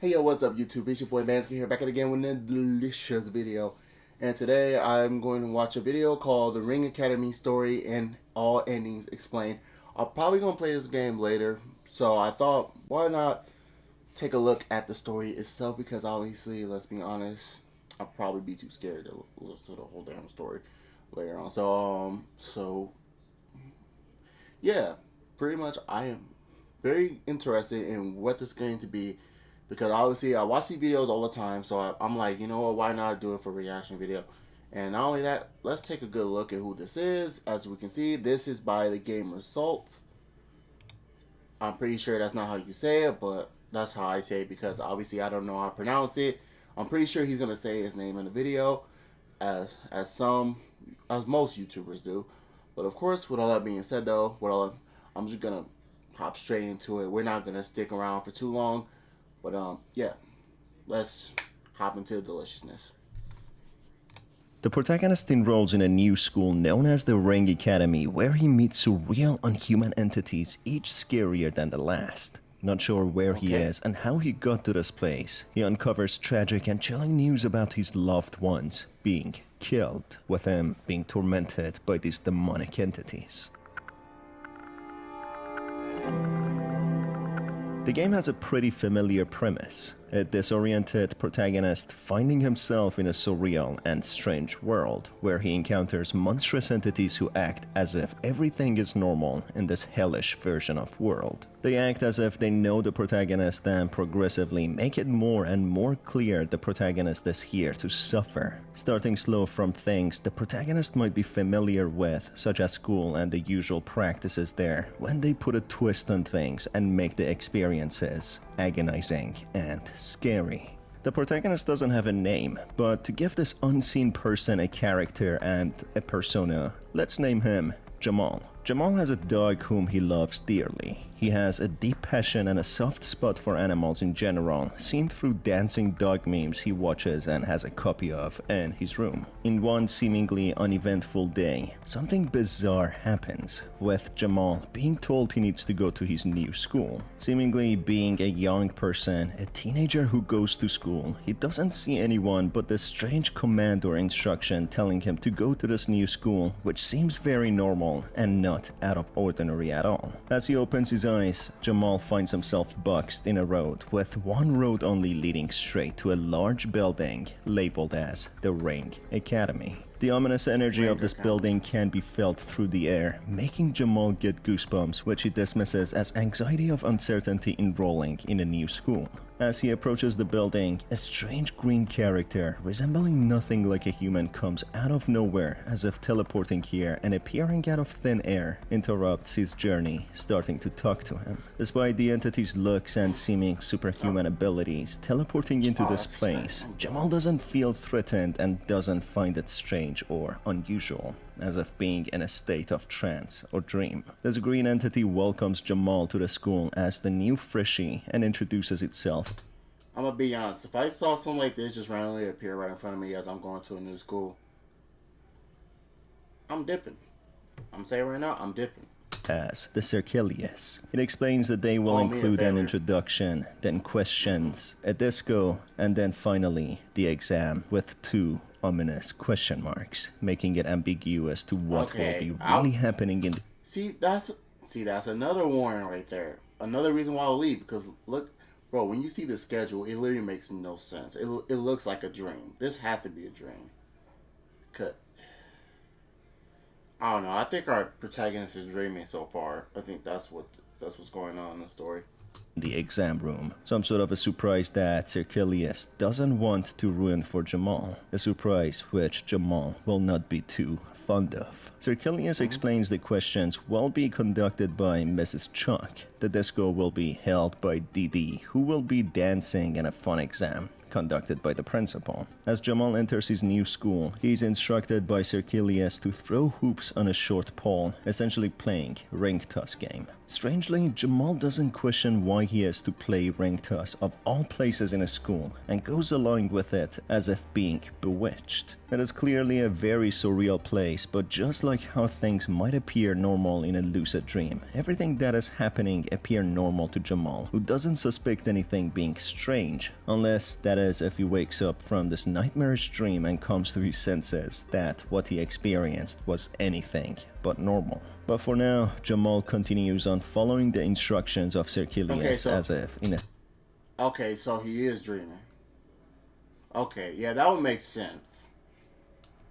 Hey yo, what's up YouTube? It's your boy Banz here, back again with a delicious video. And today I'm going to watch a video called The Ring Academy Story and All Endings Explained. I'm probably going to play this game later, so I thought, why not take a look at the story itself, because obviously, let's be honest, I'll probably be too scared to listen to the whole damn story later on. So yeah, pretty much I am very interested in what this is going to be, because obviously I watch these videos all the time, so I'm like, you know what, why not do it for a reaction video? And not only that, let's take a good look at who this is. As we can see, this is by the GAMERSAULT. I'm pretty sure that's not how you say it, but that's how I say it, because obviously I don't know how to pronounce it. I'm pretty sure he's gonna say his name in the video, as most YouTubers do. But of course, with all that being said though, I'm just gonna hop straight into it. We're not gonna stick around for too long. But yeah, let's hop into the deliciousness. The protagonist enrolls in a new school known as the Ring Academy, where he meets surreal, unhuman entities, each scarier than the last. Not sure where he is and how he got to this place, he uncovers tragic and chilling news about his loved ones being killed, with him being tormented by these demonic entities. The game has a pretty familiar premise, a disoriented protagonist finding himself in a surreal and strange world, where he encounters monstrous entities who act as if everything is normal in this hellish version of world. They act as if they know the protagonist and progressively make it more and more clear the protagonist is here to suffer, starting slow from things the protagonist might be familiar with, such as school and the usual practices there, when they put a twist on things and make the experiences agonizing and scary. The protagonist doesn't have a name, but to give this unseen person a character and a persona, let's name him Jamal. Jamal has a dog whom he loves dearly. He has a deep passion and a soft spot for animals in general, seen through dancing dog memes he watches and has a copy of in his room. In one seemingly uneventful day, something bizarre happens, with Jamal being told he needs to go to his new school. Seemingly being a young person, a teenager who goes to school, he doesn't see anyone but this strange command or instruction telling him to go to this new school, which seems very normal and not out of ordinary at all. As he opens his eyes, Jamal finds himself boxed in a road, with one road only leading straight to a large building labeled as the Ring Academy. The ominous energy of this building can be felt through the air, making Jamal get goosebumps, which he dismisses as anxiety of uncertainty enrolling in a new school. As he approaches the building, a strange green character, resembling nothing like a human, comes out of nowhere, as if teleporting here and appearing out of thin air, interrupts his journey, starting to talk to him. Despite the entity's looks and seeming superhuman abilities, teleporting into this place, Jamal doesn't feel threatened and doesn't find it strange or unusual, as if being in a state of trance or dream. This green entity welcomes Jamal to the school as the new freshie and introduces itself. I'm gonna be honest, if I saw something like this just randomly appear right in front of me as I'm going to a new school, I'm dipping. I'm saying right now, I'm dipping. As the Circilius. It explains that they will include an introduction, then questions, a disco, and then finally the exam with 2 ominous question marks, making it ambiguous to what will be really happening in the... See, that's another warning right there. Another reason why I'll leave, because look, bro, when you see the schedule, it literally makes no sense. It looks like a dream. This has to be a dream. I don't know. I think our protagonist is dreaming so far. I think that's what's going on in the story. The exam room. Some sort of a surprise that Circilius doesn't want to ruin for Jamal. A surprise which Jamal will not be too fond of. Circilius explains the questions will be conducted by Mrs. Chuck. The disco will be held by Didi, who will be dancing in a fun exam, conducted by the principal. As Jamal enters his new school, he is instructed by Sir Kilias to throw hoops on a short pole, essentially playing ring toss game. Strangely, Jamal doesn't question why he has to play ring toss of all places in a school and goes along with it as if being bewitched. It is clearly a very surreal place, but just like how things might appear normal in a lucid dream, everything that is happening appears normal to Jamal, who doesn't suspect anything being strange, unless that is if he wakes up from this nightmarish dream and comes to his senses that what he experienced was anything but normal. But for now, Jamal continues on following the instructions of Sir Kilias as if in a... Okay, so he is dreaming. Okay, yeah, that would make sense.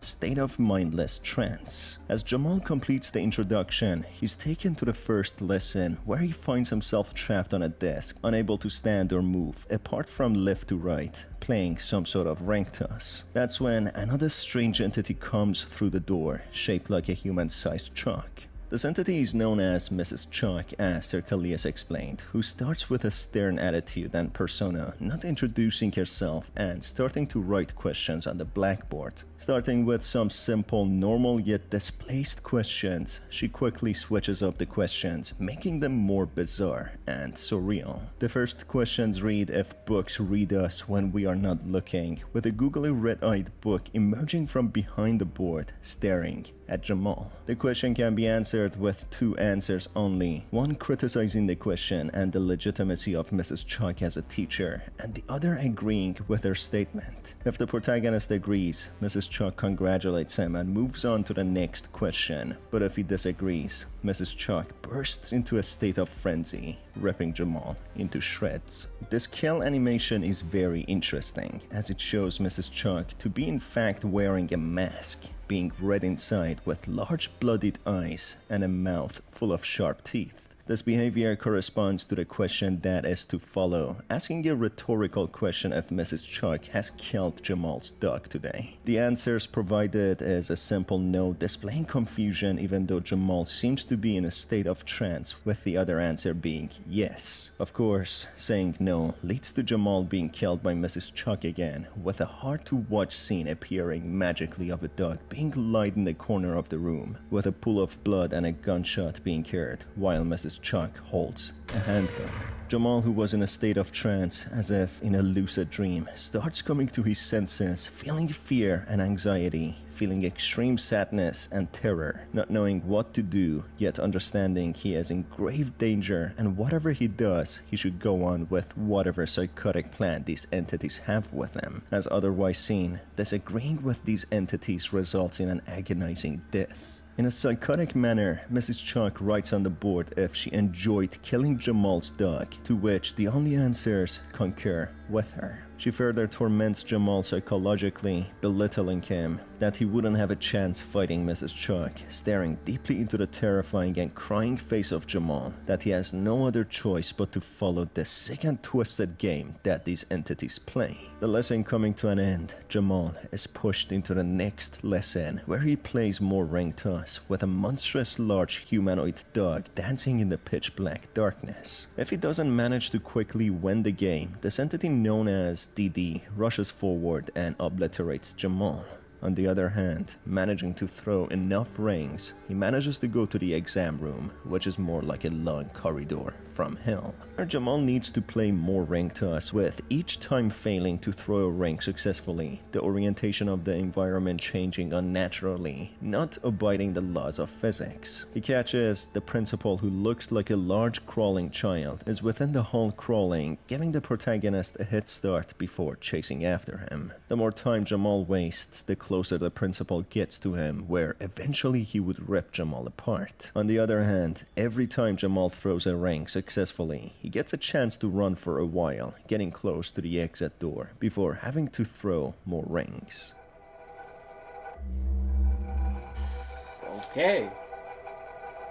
State of mindless trance. As Jamal completes the introduction, he's taken to the first lesson where he finds himself trapped on a desk, unable to stand or move, apart from left to right, playing some sort of ring toss. That's when another strange entity comes through the door, shaped like a human-sized chalk. This entity is known as Mrs. Chalk, as Sir Kilias explained, who starts with a stern attitude and persona, not introducing herself and starting to write questions on the blackboard. Starting with some simple, normal yet displaced questions, she quickly switches up the questions, making them more bizarre and surreal. The first questions read if books read us when we are not looking, with a googly red-eyed book emerging from behind the board, staring at Jamal. The question can be answered with two answers only, one criticizing the question and the legitimacy of Mrs. Chalk as a teacher, and the other agreeing with her statement. If the protagonist agrees, Mrs. Chalk congratulates him and moves on to the next question, but if he disagrees, Mrs. Chalk bursts into a state of frenzy, ripping Jamal into shreds. This kill animation is very interesting, as it shows Mrs. Chalk to be in fact wearing a mask, being red inside with large blooded eyes and a mouth full of sharp teeth. This behavior corresponds to the question that is to follow, asking a rhetorical question if Mrs. Chalk has killed Jamal's dog today. The answers provided is a simple no, displaying confusion even though Jamal seems to be in a state of trance, with the other answer being yes. Of course, saying no leads to Jamal being killed by Mrs. Chalk again, with a hard-to-watch scene appearing magically of a dog being laid in the corner of the room, with a pool of blood and a gunshot being heard, while Mrs. Chalk holds a handgun. Jamal, who was in a state of trance, as if in a lucid dream, starts coming to his senses, feeling fear and anxiety, feeling extreme sadness and terror, not knowing what to do, yet understanding he is in grave danger, and whatever he does, he should go on with whatever psychotic plan these entities have with him. As otherwise seen, disagreeing with these entities results in an agonizing death. In a psychotic manner, Mrs. Chalk writes on the board if she enjoyed killing Jamal's dog, to which the only answers concur with her. She further torments Jamal psychologically, belittling him, that he wouldn't have a chance fighting Mrs. Chalk, staring deeply into the terrifying and crying face of Jamal, that he has no other choice but to follow the sick and twisted game that these entities play. The lesson coming to an end, Jamal is pushed into the next lesson, where he plays more ring toss with a monstrous large humanoid dog dancing in the pitch black darkness. If he doesn't manage to quickly win the game, this entity known as DD rushes forward and obliterates Jamal. On the other hand, managing to throw enough rings, he manages to go to the exam room, which is more like a long corridor from hell, where Jamal needs to play more ring toss, with each time failing to throw a ring successfully, the orientation of the environment changing unnaturally, not abiding the laws of physics. The catch is, the principal, who looks like a large crawling child, is within the hall crawling, giving the protagonist a head start before chasing after him. The more time Jamal wastes, the closer the principal gets to him, where eventually he would rip Jamal apart. On the other hand, every time Jamal throws a ring successfully, he gets a chance to run for a while, getting close to the exit door, before having to throw more rings. Okay.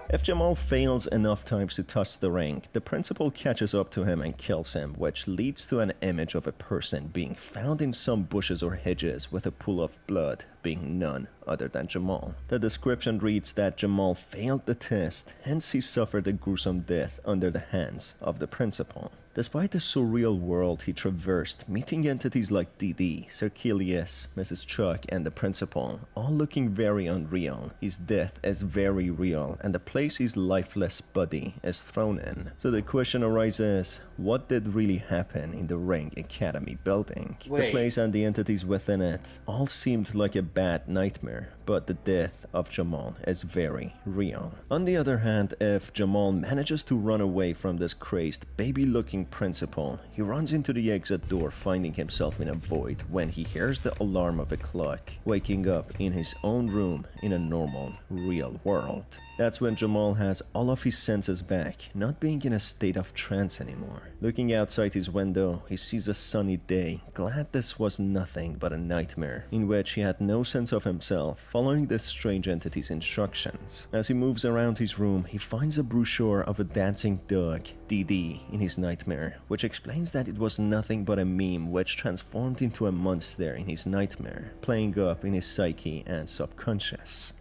If Jamal fails enough times to toss the ring, the principal catches up to him and kills him, which leads to an image of a person being found in some bushes or hedges with a pool of blood, being none other than Jamal. The description reads that Jamal failed the test, hence he suffered a gruesome death under the hands of the principal. Despite the surreal world he traversed, meeting entities like DD, Cercelius, Mrs. Chuck, and the principal, all looking very unreal, his death is very real, and the place his lifeless body is thrown in. So the question arises, what did really happen in the Ring Academy building? Wait. The place and the entities within it all seemed like a bad nightmare, but the death of Jamal is very real. On the other hand, if Jamal manages to run away from this crazed, baby-looking principal, he runs into the exit door, finding himself in a void when he hears the alarm of a clock, waking up in his own room in a normal, real world. That's when Jamal has all of his senses back, not being in a state of trance anymore. Looking outside his window, he sees a sunny day, glad this was nothing but a nightmare, in which he had no sense of himself, following this strange entity's instructions. As he moves around his room, he finds a brochure of a dancing dog, DD, in his nightmare, which explains that it was nothing but a meme which transformed into a monster in his nightmare, playing up in his psyche and subconscious.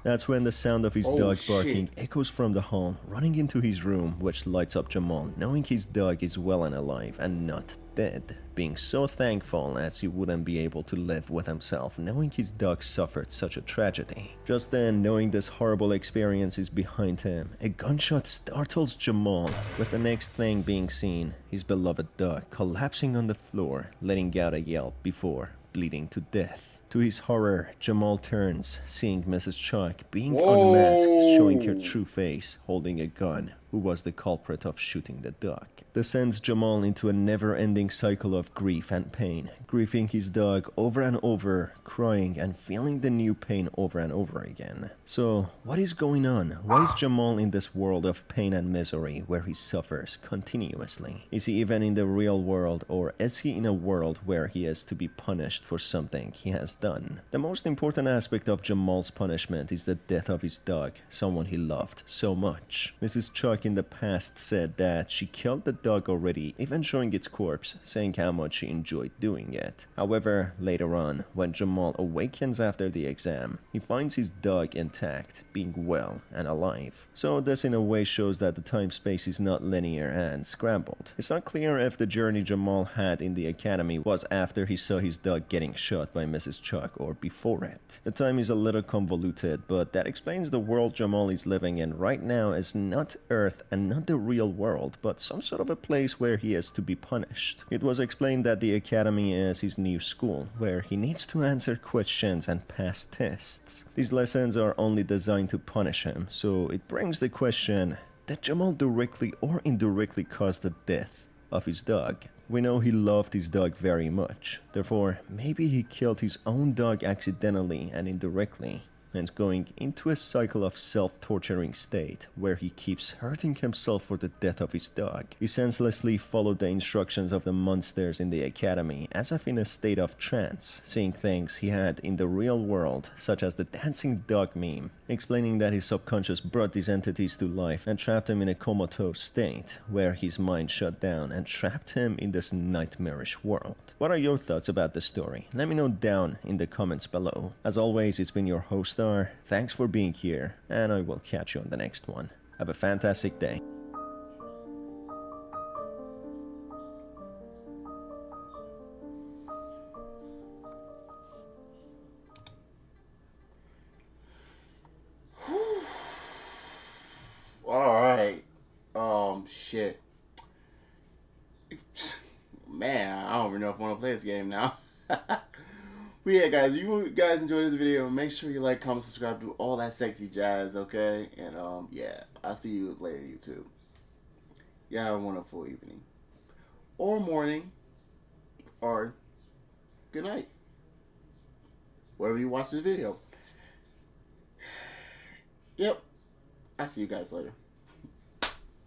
That's when the sound of his dog barking echoes from the hall, running into his room, which lights up Jamal, knowing his dog is well and alive and not dead, being so thankful as he wouldn't be able to live with himself knowing his dog suffered such a tragedy. Just then, knowing this horrible experience is behind him, a gunshot startles Jamal, with the next thing being seen, his beloved dog collapsing on the floor, letting out a yelp before bleeding to death. To his horror, Jamal turns, seeing Mrs. Chuck being unmasked, showing her true face, holding a gun, who was the culprit of shooting the dog. This sends Jamal into a never-ending cycle of grief and pain, grieving his dog over and over, crying and feeling the new pain over and over again. So, what is going on? Why is Jamal in this world of pain and misery where he suffers continuously? Is he even in the real world, or is he in a world where he is to be punished for something he has done? The most important aspect of Jamal's punishment is the death of his dog, someone he loved so much. Mrs. Chuck in the past said that she killed the dog already, even showing its corpse, saying how much she enjoyed doing it. However, later on, when Jamal awakens after the exam, he finds his dog intact, being well and alive. So this in a way shows that the time-space is not linear and scrambled. It's not clear if the journey Jamal had in the academy was after he saw his dog getting shot by Mrs. Chuck or before it. The time is a little convoluted, but that explains the world Jamal is living in right now is not Earth and not the real world, but some sort of a place where he is to be punished. It was explained that the academy is his new school, where he needs to answer questions and pass tests. These lessons are only designed to punish him, so it brings the question, did Jamal directly or indirectly cause the death of his dog? We know he loved his dog very much, therefore maybe he killed his own dog accidentally and indirectly, and going into a cycle of self-torturing state where he keeps hurting himself for the death of his dog. He senselessly followed the instructions of the monsters in the academy as if in a state of trance, seeing things he had in the real world, such as the dancing dog meme, explaining that his subconscious brought these entities to life and trapped him in a comatose state where his mind shut down and trapped him in this nightmarish world. What are your thoughts about the story? Let me know down in the comments below. As always, it's been your host Star. Thanks for being here, and I will catch you on the next one. Have a fantastic day. Alright. Shit. Man, I don't even know if I want to play this game now. But yeah, guys, if you guys enjoyed this video, make sure you like, comment, subscribe, do all that sexy jazz, okay? And, yeah, I'll see you later, YouTube. Yeah, have a wonderful evening. Or morning. Or good night. Wherever you watch this video. Yep. I'll see you guys later.